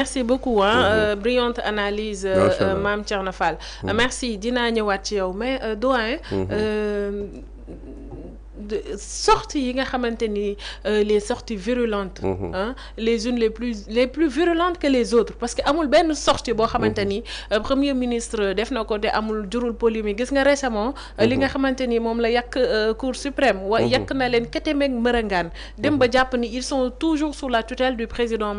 Merci beaucoup brillante analyse Mame Thierno Fall. Merci dinaa ñëwaat ci yow mais doyen sorties yi nga xamante ni les sorties virulentes les unes les plus virulentes que les autres parce que amul benn sortie boo xamante ni premier ministre def na ko te amul jurul polémique gis nga récemment li nga xamante ni moom la yàq cour suprême yàq na leen ketemeeg mbërëngaan dem ba jàpp ni ils sont toujours sous la tutelle du président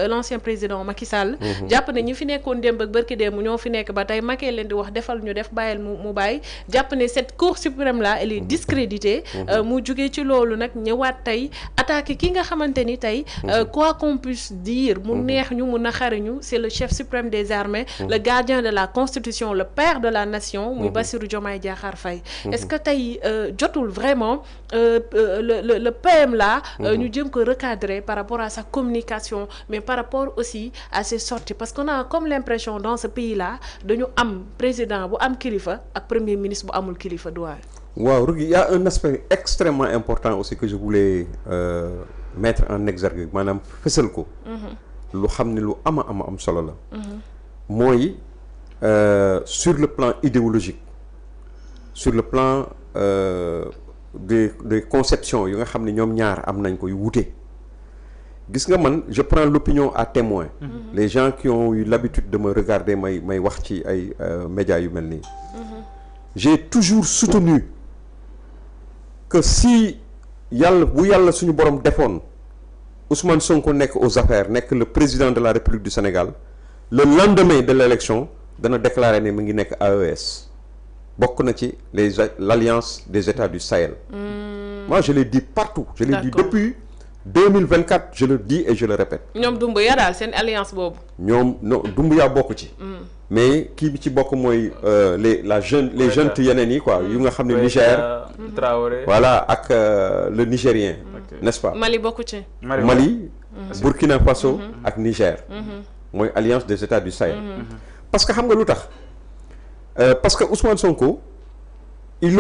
l'ancien président Macky Sall jàpp ne ñi fi nekkoon démb ak bërki démb ñoo fi nekk ba tey Macky leen di wax defal ñu def bàyyil mu bàyyi jàpp ne cette cour suprême là elle est discréditée mu jugee ci loolu nag ñëwaat tey attaqué ki nga xamante ni tey quoi qu'on puisse dire mu neex ñu mu naqari ñu c'est le chef suprême des armées le gardien de la constitution le père de la nation muy Bassirou Diomaye Diakhar Faye est-ce que tey jotul vraiment le PM là ñu jëm ko recadrer par rapport à sa communication mais par rapport aussi à ses sorties parce qu'on a comme l'impression dans ce pays là dañu am président bu am kilifa ak premier ministre bu amul kilifa doyen. waaw Rougui, il y a un aspect extrêmement important aussi que je voulais mettre en exergue maanaam fësal ko lu xam ne lu am solo la mooy sur le plan idéologique sur le plan des conceptions yu nga xam ne ñoom ñaar am nañ ko yu wute gis nga man je prends l'opinion à témoin les gens qui ont eu l'habitude de me regarder may wax ci ay médias yu mel nii j'ai toujours soutenu que si yàlla suñu borom defoon Ousmane Sonko nekk aux affaires nekk le président de la République du Sénégal le lendemain de l'élection dana déclarer ne mu ngi nekk AES bokk na ci l'alliance des États du Sahel moi je l'ai dit partout je l'ai dit depuis 2024 je le dis et je le répète ñoom Doumbouya daal seen alliance boobu ñoom non Doumbouya bokk ci mais kii bi ci bokk mooy les jeunes yeneen yi quoi yu nga xam ne Niger Traoré voilà ak le Nigérien n'est-ce pas Mali bokku ci Mali Burkina Faso ak Niger mooy alliance des États du Sahel parce que xam nga lu tax parce que Ousmane Sonko il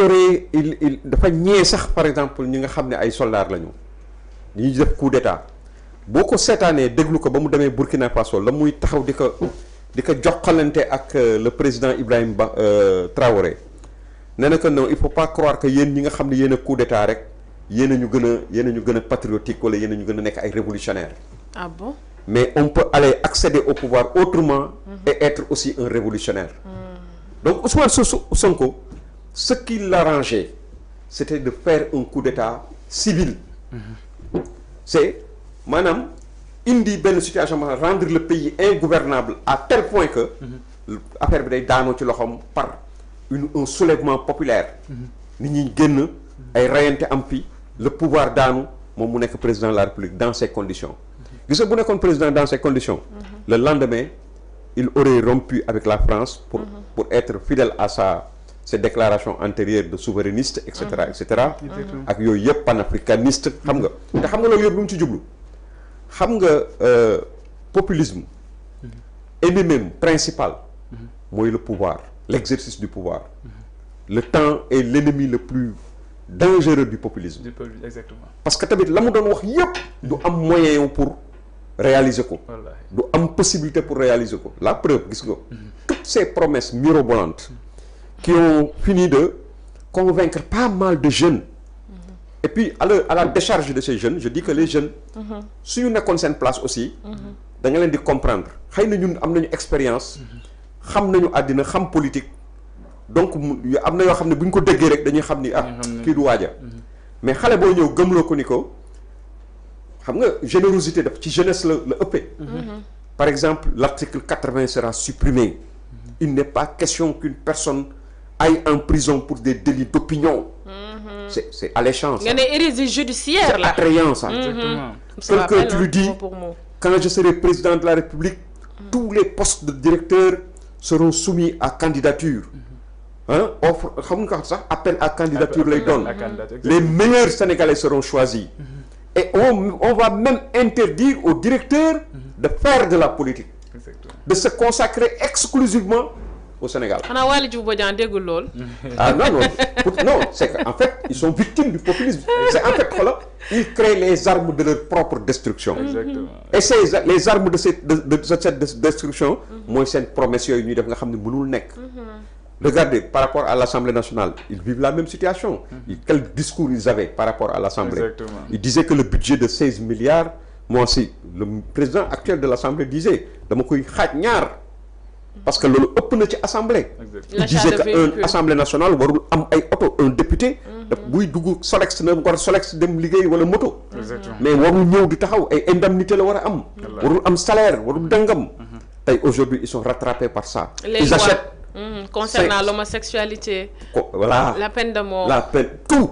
dafa ñee sax par exemple ñi nga xam ne ay soldats lañu ñi def coup d'état boo ko seetaanee déglu ko ba mu demee Burkina Faso la muy taxaw di ko joxalante ak le président Ibrahim Traoré nee na que non il faut pas croire que yéen ñi nga xam ne yéen a coup d'état rek yéen a ñu gën a patriotique wala yéen a ñu gën a nekk ay révolutionnaire ah bon mais on peut aller accéder au pouvoir autrement et être aussi un révolutionnaire donc Ousmane Sonko ce qui l'arrangeait c'était de faire un coup d'état civil c'est maanaam indi benn situation ma rendre le pays ingouvernable à tel point que affaire bi day daanoo ci loxoom par un soulèvement populaire nit ñi génn ay rayante am fi le pouvoir daanu moom mu nekk président de la République dans ces conditions gis nga bu nekkoon président dans ces conditions le lendemain il aurait rompu avec la France pour être fidèle à ses déclarations antérieures de souverainiste et cetera ak yooyu yëpp panafricaniste xam nga te xam nga loolu yëpp lu mu ci jublu xam nga populisme ennemi principal mooy le pouvoir l'exercice du pouvoir le temps est l'ennemi le plus dangereux du populisme exactement parce que tamit la mu doon wax yëpp du am moyen pour réaliser ko du am possibilité pour réaliser ko la preuve gis nga toutes ces promesses mirobolantes qui ont fini de convaincre pas mal de jeunes et puis à la décharge de ces jeunes je dis que les jeunes suñu nekkoon seen place aussi da nga leen di comprendre xëy na ñun am nañu expérience xam nañu àddina xam politique donc am na yoo xam ne bu ñu ko déggee rek dañuy xam ni kii du waaja mais xale boo ñëw gëmloo ko ni ko xam nga générosité daf ci jeunesse la ëppee par exemple l'article 80 sera supprimé il n'est pas question qu'une personne aille en prison pour des délits d'opinion c'est alléchant ça. nga ne hérésie judiciaire là. C'est attrayant ça. Quelqu'un tu lui dis quand je serai président de la République tous les postes de directeur seront soumis à candidature offre xam nga sax appel à candidature lay doon les meilleurs Sénégalais seront choisis et on va même interdire aux directeurs de faire de la politique de se consacrer exclusivement au Sénégal. xanaa Waly Diouf Bodian déggul lool. ah non c'est que en fait ils sont victimes du populisme. c'est en fait xoolal ils créent les armes de leur propre destruction. Exactement. Et les armes de cette destruction mooy seen promesse yooyu ñuy def nga xam ne mënul nekk. Regardez, par rapport à l'Assemblée nationale, ils vivent la même situation. Quel discours ils avaient par rapport à l'Assemblée? Exactement. Ils disaient que le budget de 16 milliards, moi aussi, le président actuel de l'Assemblée disait, dama koy xaaj ñaar parce que loolu ëpp na ci Assemblée. Il disait que Assemblée nationale warul am ay oto, un député buy dugg Solex na war Solex dem liggéey wala moto. Mais warul ñëw di taxaw ay indemnité la war a am. warul am salaire, warul dangam. Tey aujourd'hui ils sont rattrapés par ça. Ils achètent. Concernant l'homosexualité, voilà, la peine de mort, la peine, tout.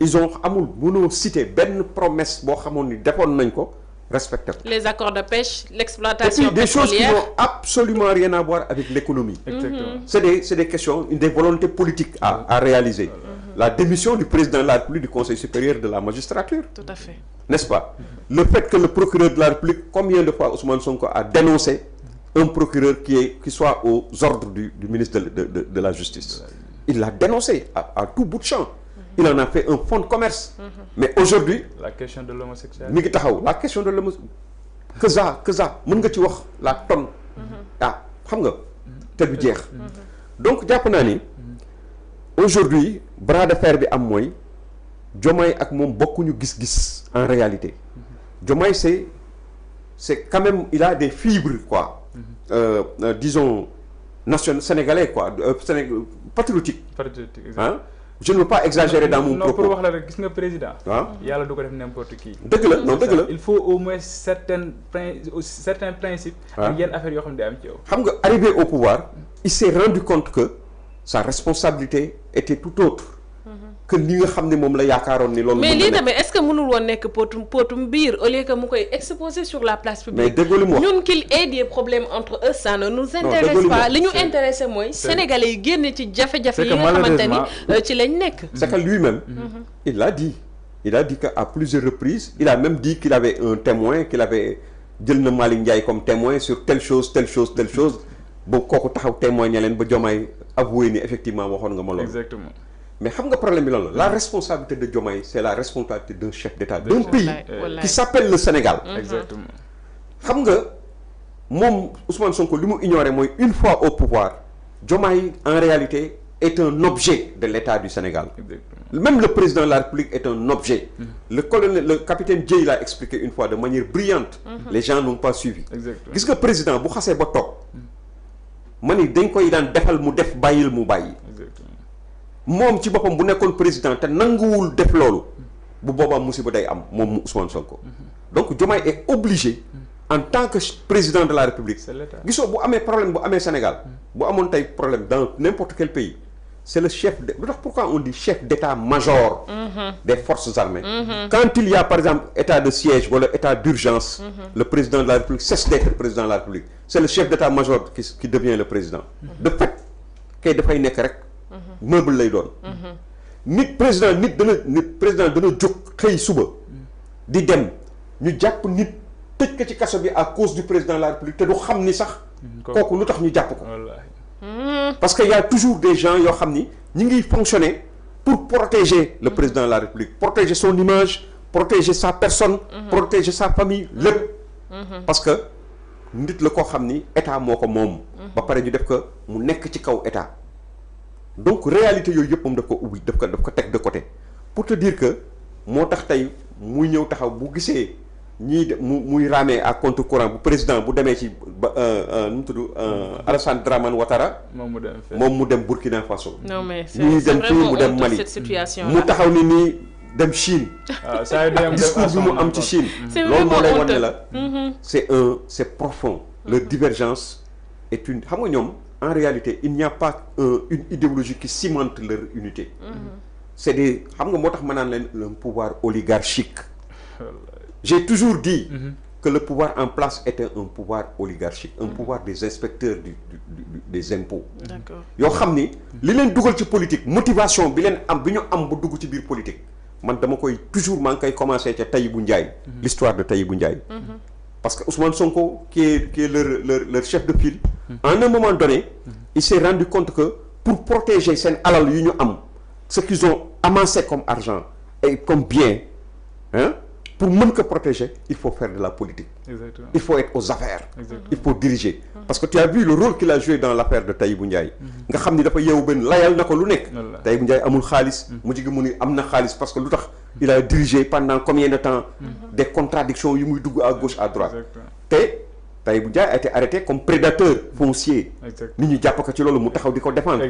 Ils ont amul mënoo citer benn promesse boo xamoon ni defoon nañ ko respecté ko. Les accords de pêche, l'exploitation pétrolière. Des choses qui n'ont absolument rien à voir avec l'économie. Exactement. C'est des questions, des volontés politiques à réaliser. La démission du président de la République du Conseil supérieur de la magistrature. Tout à fait. N'est-ce pas? Le fait que le procureur de la République, combien de fois Ousmane Sonko a dénoncé un procureur qui soit aux ordres du ministre de la Justice. Il l'a dénoncé à tout bout de champ. Il en a fait un fonds de commerce. Mais aujourd'hui, la question de l'homosexualité. mi ngi taxaw la question de l'homosexualité. que ça mën nga ci wax la tonne. ah xam nga te du jeex. Donc jàpp naa ni aujourd'hui bras de fer bi am mooy Diomaye ak moom bokkuñu gis-gis en réalité. Diomaye c'est quand même il a des fibres quoi. Disons sénégalais quoi patriotique. Patriotique, hein? Je ne veux pas exagérer dans mon propos. Non, pour wax la rek gis nga président. waaw yàlla du ko def n'importe qui. dëgg la non dëgg la. Il faut au moins certains principes. ak yenn affaires yoo xam ne day am ci yow. xam nga arrivé au pouvoir il s'est rendu compte que sa responsabilité était tout autre. que li nga xam ne moom la yaakaaroon ni loolu. mais lii tamit est-ce que mënul woon nekk potum biir au lieu que mu koy exposer sur la place publique. mais déggoo li mu wax ñun qu'il ait des problèmes entre eux ça ne nous intéresse pas li ñu intéressé mooy sénégalais yi génn ci jafe-jafe yi nga xamante ni ci lañ nekk. c'est que lui-même il l'a dit qu'à plusieurs reprises il a même dit qu'il avait un témoin qu'il avait jël na Malick Ndiaye comme témoin sur telle chose ba kooku taxaw témoigner leen ba Diomaye avoué ni effectivement waxoon nga ma loolu. Exactement. Mais xam nga problème bi lan la responsabilité de Diomaye c'est la responsabilité d'un chef d'État d'un pays qui s'appelle le Sénégal. Exactement. xam nga moom Ousmane Sonko li mu ignoré mooy une fois au pouvoir Diomaye en réalité est un objet de l'État du Sénégal. Exactement. Même le président de la République est un objet. Le capitaine Dièye l'a expliqué une fois de manière brillante. Les gens n'ont pas suivi. Gis nga président bu xasee ba toog ma ni dañ koy daan defal mu def bàyyil mu bàyyi. moom ci boppam bu nekkoon président te nanguwul def loolu bu boobaa musiba day am moom Ousmane Sonko. Donc Diomaye est obligé en tant que président de la République. gisoo bu amee problème bu amee Sénégal. bu amoon tey problème dans n'importe quel pays c'est le chef de lu tax pourquoi on dit chef d'état-major des forces armées. Quand il y a par exemple état de siège wala état d'urgence. Le président de la République cesse d'être président de la République. C'est le chef d'état-major qui devient le président. De fait kay dafay nekk rek. meuble lay doon. nit président dana jóg xëy suba. di dem ñu jàpp nit tëj ko ci kaso bi à cause du président de la République te du xam ni sax. kooku lu tax ñu jàpp ko. parce que y a toujours des gens yoo xam ni ñi ngi fonctionner pour protéger le président de la République protéger son image protéger sa personne. protéger sa famille lépp. parce que nit la koo xam ni état moo ko moom. ba pare ñu def ko mu nekk ci kaw état. Donc réalité yooyu yëpp moom daf ko ubbi daf ko teg de côté pour te dire que moo tax tey muy ñëw taxaw bu gisee ñii muy ramer à contre-courant bu président bu demee ci ba nu mu tudd Alassane Dramane Ouattara. moom mu dem Burkina Faso. non mais c'est vraiment honteux cette situation mu taxaw ni nii dem Chine. discours bi mu am ci Chine. loolu moo lay wan ne la. c'est profond. Leur divergence est une xam nga ñoom. En réalité il n'y a pas une idéologie qui cimente leur unité. C'est des xam nga moo tax ma naan leen un pouvoir oligarchique. J'ai toujours dit que le pouvoir en place était un pouvoir oligarchique, un pouvoir des inspecteurs des impôts. D'accord. yoo xam ni li leen dugal ci politique motivation bi leen am bi ñu am ba dugg ci biir politique man dama koy toujours maa ngi koy commencer ca Tahibou Ndiaye. L'histoire de Tahibou Ndiaye. Parce que Ousmane Sonko qui est leur chef de file. À un moment donné il s'est rendu compte que pour protéger seen alal yu ñu am ce qu'ils ont amassé comme argent et comme bien hein, pour mën ko protéger il faut faire de la politique. Exactement. Il faut être aux affaires. Exactement. Il faut diriger. Parce que tu as vu le rôle qu'il a joué dans l'affaire de Tahibou Ndiaye. nga xam ni dafa yeewu benn layal na ko lu nekk. Tahibou Ndiaye amul xaalis. mujj gi mu ni am na xaalis parce que lu tax il a dirigé pendant combien de temps. des contradictions yu muy dugg à gauche à droite. te Tahibou Ndiaye a été arrêté comme prédateur foncier. nit ñi jàpp ko ci loolu mu taxaw di ko défendre.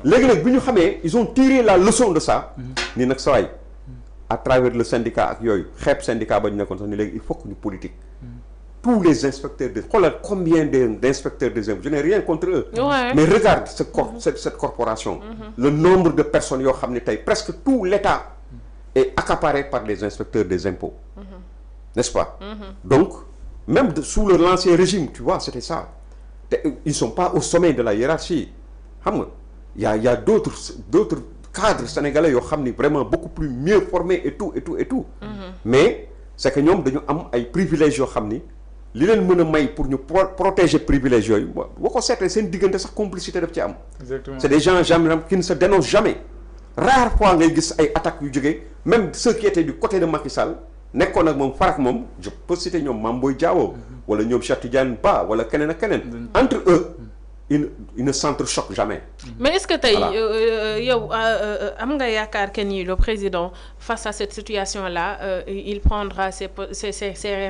léegi nag bi ñu xamee ils ont tiré la leçon de ça. ni nag sawaay à travers le syndicat ak yooyu xeeb syndicat ba ñu nekkoon sax ni léegi il faut que ñu politique. tous les inspecteurs de xoolal combien d'inspecteurs des impôts je n'ai rien contre eux. Mais regarde cette corporation. Le nombre de personnes yoo xam ne tey presque tout l'État est accaparé par les inspecteurs des impôts. N'est-ce pas? Donc même sous l'ancien régime tu vois c'était ça. Ils sont pas au sommet de la hiérarchie xam nga y a d'autres cadres sénégalais yoo xam ni vraiment beaucoup plus mieux formés et tout. Mais c'est que ñoom dañu am ay privilèges yoo xam ni li leen mën a may pour ñu protéger privilèges yooyu boo ko seetee seen diggante sax complicité daf ci am. Exactement. C'est des gens jamais qui ne se dénoncent jamais. Rare fois ngay gis ay attaques yu jógee même ceux qui étaient du côté de Macky Sall nekkoon ak moom farak moom je peux citer ñoom Mame Boye Diao wala ñoom Cheikh Tidiane Ba wala keneen ak keneen. Entre eux ils ne s'entrechoquent jamais. Mais est-ce que tey yow am nga yaakaar que ni le président face à cette situation-là il prendra ses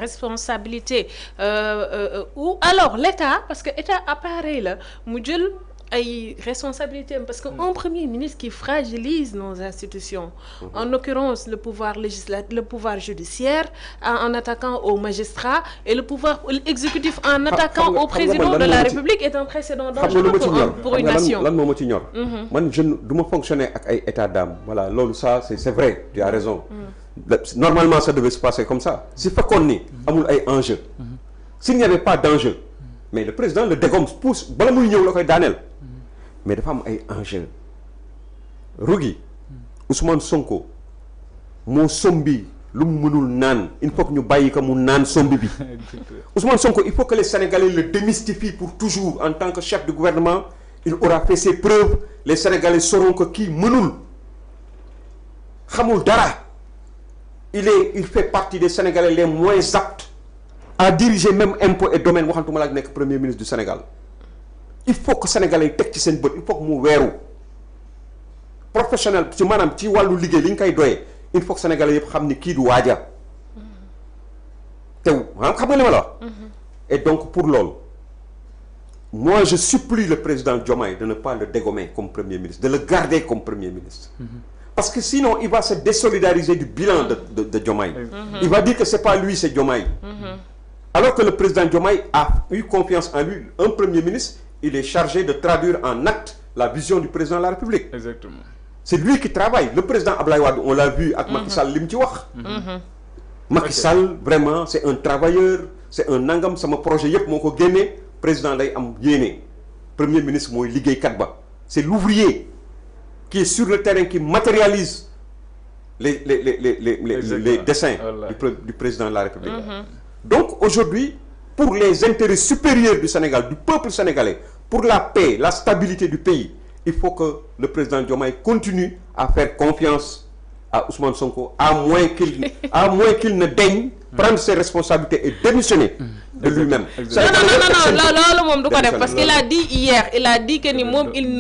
responsabilités ou alors l'État parce que État appareil la mu jël ay responsabilités parce que un premier ministre qui fragilise nos institutions en l'occurrence le pouvoir législatif le pouvoir judiciaire en attaquant aux magistrats et le pouvoir exécutif en attaquant au président de la République est un précédent dangereux pour une nation. lan moo ma ci ñor man je du ma fonctionner ak ay état d'âme voilà loolu ça c'est vrai tu as raison normalement ça devait se passer comme ça si fekkoon ni amul ay enjeux s'il n'y avait pas d'enjeu mais le président le dégomme pousse bala muy ñëw la koy daaneel mais dafa am ay enjeux Rougui Ousmane Sonko moo sombi lu mu mënul naan il faut que ñu bàyyi ko mu naan sombi bi Ousmane Sonko il faut que les Sénégalais le démystifient pour toujours en tant que chef de gouvernement il aura fait ses preuves les Sénégalais sauront que kii mënul xamul dara il fait partie des Sénégalais les moins aptes à diriger même impôts et domaines waxantuma la nekk premier ministre du Sénégal il faut que Sénégalais yi teg ci seen bët il faut que mu weeru professionnel ci maanaam ci wàllu liggéey li ñu koy doyee il faut que Sénégalais yëpp xam ni kii du waaja te xam nga li ma la wax et donc pour loolu moi je supplie le président Diomaye de ne pas le dégommer comme premier ministre de le garder comme premier ministre parce que sinon il va se désolidariser du bilan de Diomaye il va dire que c'est pas lui c'est Diomaye alors que le président Diomaye a eu confiance en lui un premier ministre il est chargé de traduire en acte la vision du président de la République. Exactement. C'est lui qui travaille. Le président Abdoulaye Wade, on l'a vu avec Macky Sall li mu ci wax. Macky Sall vraiment c'est un travailleur, c'est un nangam sama projet yëpp moo ko génne président day am yéene. Premier ministre mooy liggéeykat ba. C'est l'ouvrier qui est sur le terrain qui matérialise les desseins du président de la République. Donc aujourd'hui, pour les intérêts supérieurs du Sénégal, du peuple sénégalais, pour la paix, la stabilité du pays, il faut que le président Diomaye continue à faire confiance à Ousmane Sonko, à moins qu'il ne daigne prendre ses responsabilités et démissionner de lui-même. Non, loolu moom du ko def parce qu'il a dit hier, il a dit que ni moom il